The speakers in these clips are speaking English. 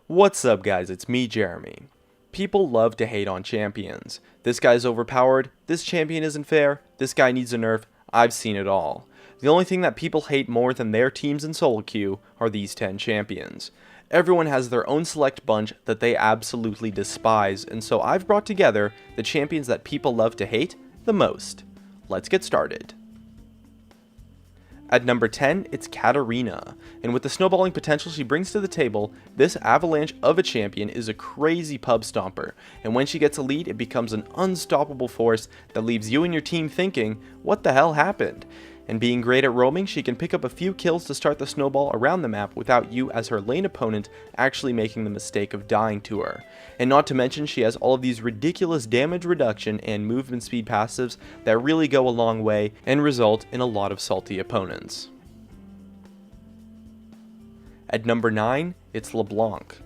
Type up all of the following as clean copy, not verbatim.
What's up guys, it's me Jeremy. People love to hate on champions. This guy's overpowered, this champion isn't fair, this guy needs a nerf, I've seen it all. The only thing that people hate more than their teams in solo queue are these 10 champions. Everyone has their own select bunch that they absolutely despise, and so I've brought together the champions that people love to hate the most. Let's get started. At number 10, it's Katarina, and with the snowballing potential she brings to the table, this avalanche of a champion is a crazy pub stomper, and when she gets a lead, it becomes an unstoppable force that leaves you and your team thinking, what the hell happened? And being great at roaming, she can pick up a few kills to start the snowball around the map without you as her lane opponent actually making the mistake of dying to her. And not to mention she has all of these ridiculous damage reduction and movement speed passives that really go a long way and result in a lot of salty opponents. At number 9, it's LeBlanc.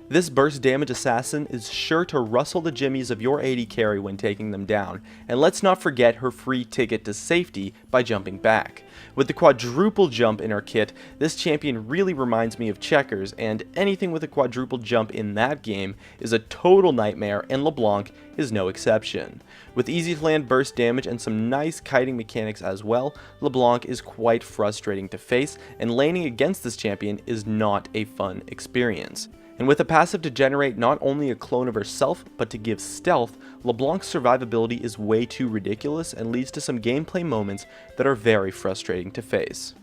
This burst damage assassin is sure to rustle the jimmies of your AD carry when taking them down, and let's not forget her free ticket to safety by jumping back. With the quadruple jump in her kit, this champion really reminds me of Checkers, and anything with a quadruple jump in that game is a total nightmare, and LeBlanc is no exception. With easy to land burst damage and some nice kiting mechanics as well, LeBlanc is quite frustrating to face, and laning against this champion is not a fun experience. And with a passive to generate not only a clone of herself, but to give stealth, LeBlanc's survivability is way too ridiculous and leads to some gameplay moments that are very frustrating to face.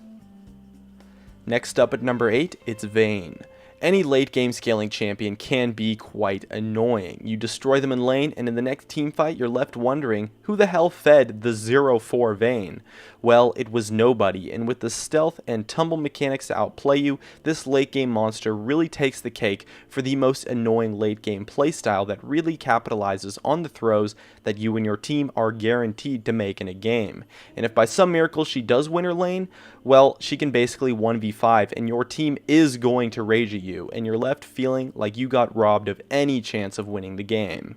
Next up at number 8, it's Vayne. Any late game scaling champion can be quite annoying. You destroy them in lane, and in the next team fight you're left wondering who the hell fed the 0-4 Vayne? Well, it was nobody, and with the stealth and tumble mechanics to outplay you, this late game monster really takes the cake for the most annoying late game playstyle that really capitalizes on the throws that you and your team are guaranteed to make in a game. And if by some miracle she does win her lane, well, she can basically 1v5 and your team is going to rage at you, and you're left feeling like you got robbed of any chance of winning the game.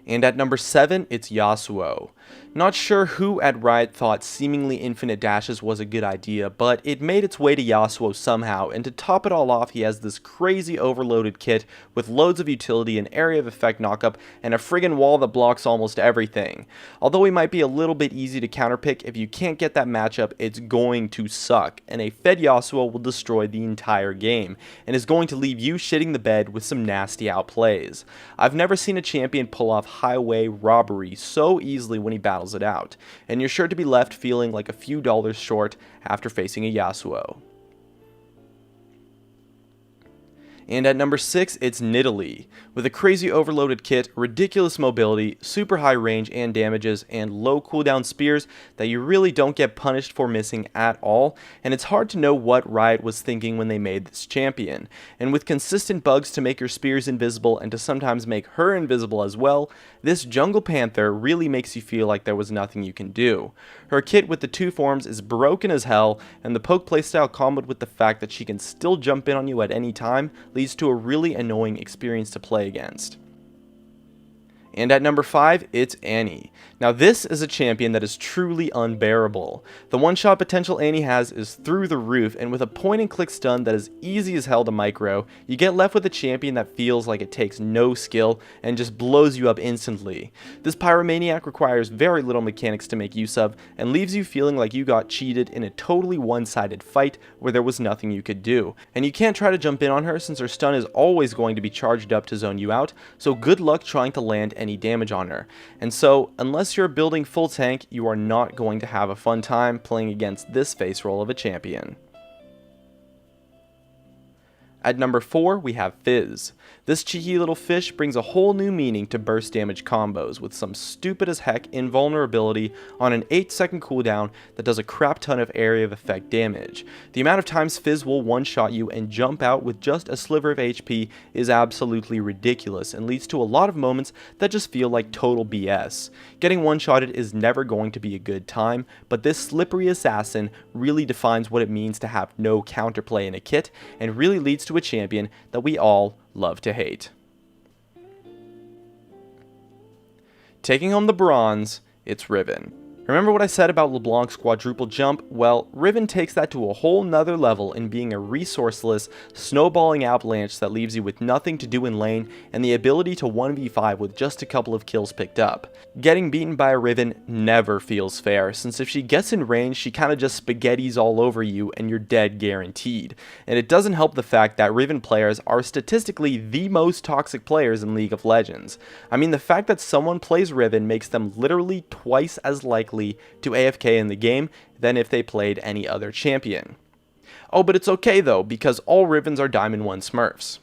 And at number 7, it's Yasuo. Not sure who at Riot thought seemingly infinite dashes was a good idea, but it made its way to Yasuo somehow, and to top it all off, he has this crazy overloaded kit with loads of utility, an area of effect knockup, and a friggin' wall that blocks almost everything. Although he might be a little bit easy to counterpick, if you can't get that matchup, it's going to suck, and a fed Yasuo will destroy the entire game, and is going to leave you shitting the bed with some nasty outplays. I've never seen a champion pull off highway robbery so easily when he battles it out, and you're sure to be left feeling like a few dollars short after facing a Yasuo. And at number 6, it's Nidalee. With a crazy overloaded kit, ridiculous mobility, super high range and damages, and low cooldown spears that you really don't get punished for missing at all, and it's hard to know what Riot was thinking when they made this champion. And with consistent bugs to make your spears invisible and to sometimes make her invisible as well, this Jungle Panther really makes you feel like there was nothing you can do. Her kit with the 2 forms is broken as hell, and the poke playstyle comboed with the fact that she can still jump in on you at any time leads to a really annoying experience to play against. And at number 5, it's Annie. Now this is a champion that is truly unbearable. The one-shot potential Annie has is through the roof, and with a point-and-click stun that is easy as hell to micro, you get left with a champion that feels like it takes no skill and just blows you up instantly. This pyromaniac requires very little mechanics to make use of, and leaves you feeling like you got cheated in a totally one-sided fight where there was nothing you could do. And you can't try to jump in on her since her stun is always going to be charged up to zone you out, so good luck trying to land any damage on her. And so, unless you're building full tank, you are not going to have a fun time playing against this face roll of a champion. At number 4, we have Fizz. This cheeky little fish brings a whole new meaning to burst damage combos with some stupid as heck invulnerability on an 8-second cooldown that does a crap ton of area of effect damage. The amount of times Fizz will one-shot you and jump out with just a sliver of HP is absolutely ridiculous and leads to a lot of moments that just feel like total BS. Getting one-shotted is never going to be a good time, but this slippery assassin really defines what it means to have no counterplay in a kit and really leads to a champion that we all love to hate. Taking home the bronze, it's Riven. Remember what I said about LeBlanc's quadruple jump? Well, Riven takes that to a whole nother level in being a resourceless, snowballing avalanche that leaves you with nothing to do in lane and the ability to 1v5 with just a couple of kills picked up. Getting beaten by a Riven never feels fair, since if she gets in range, she kinda just spaghettis all over you and you're dead guaranteed. And it doesn't help the fact that Riven players are statistically the most toxic players in League of Legends. I mean, the fact that someone plays Riven makes them literally twice as likely to AFK in the game than if they played any other champion. Oh, but it's okay though, because all Rivens are Diamond 1 Smurfs.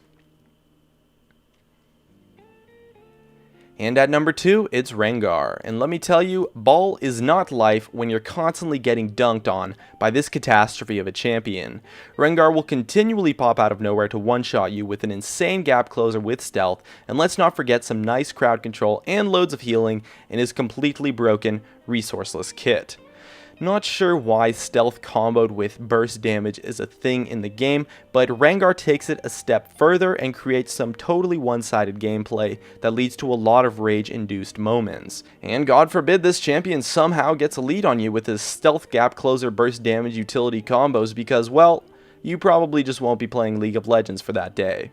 And at number 2, it's Rengar. And let me tell you, ball is not life when you're constantly getting dunked on by this catastrophe of a champion. Rengar will continually pop out of nowhere to one-shot you with an insane gap closer with stealth, and let's not forget some nice crowd control and loads of healing in his completely broken, resourceless kit. Not sure why stealth comboed with burst damage is a thing in the game, but Rengar takes it a step further and creates some totally one-sided gameplay that leads to a lot of rage-induced moments. And God forbid this champion somehow gets a lead on you with his stealth gap closer burst damage utility combos because, well, you probably just won't be playing League of Legends for that day.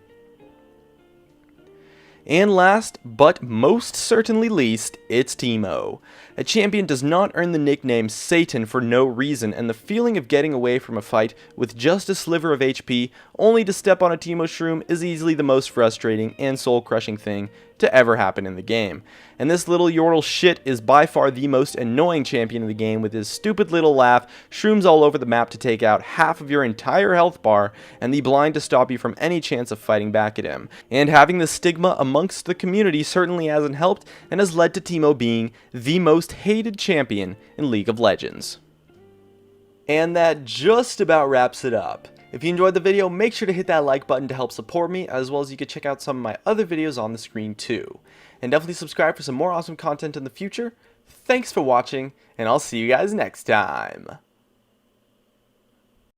And last, but most certainly least, it's Teemo. A champion does not earn the nickname Satan for no reason, and the feeling of getting away from a fight with just a sliver of HP only to step on a Teemo shroom is easily the most frustrating and soul-crushing thing to ever happen in the game. And this little Yordle shit is by far the most annoying champion in the game with his stupid little laugh, shrooms all over the map to take out half of your entire health bar, and the blind to stop you from any chance of fighting back at him. And having the stigma amongst the community certainly hasn't helped and has led to Teemo being the most hated champion in League of Legends. And that just about wraps it up. If you enjoyed the video, make sure to hit that like button to help support me, as well as you can check out some of my other videos on the screen too. And definitely subscribe for some more awesome content in the future. Thanks for watching, and I'll see you guys next time.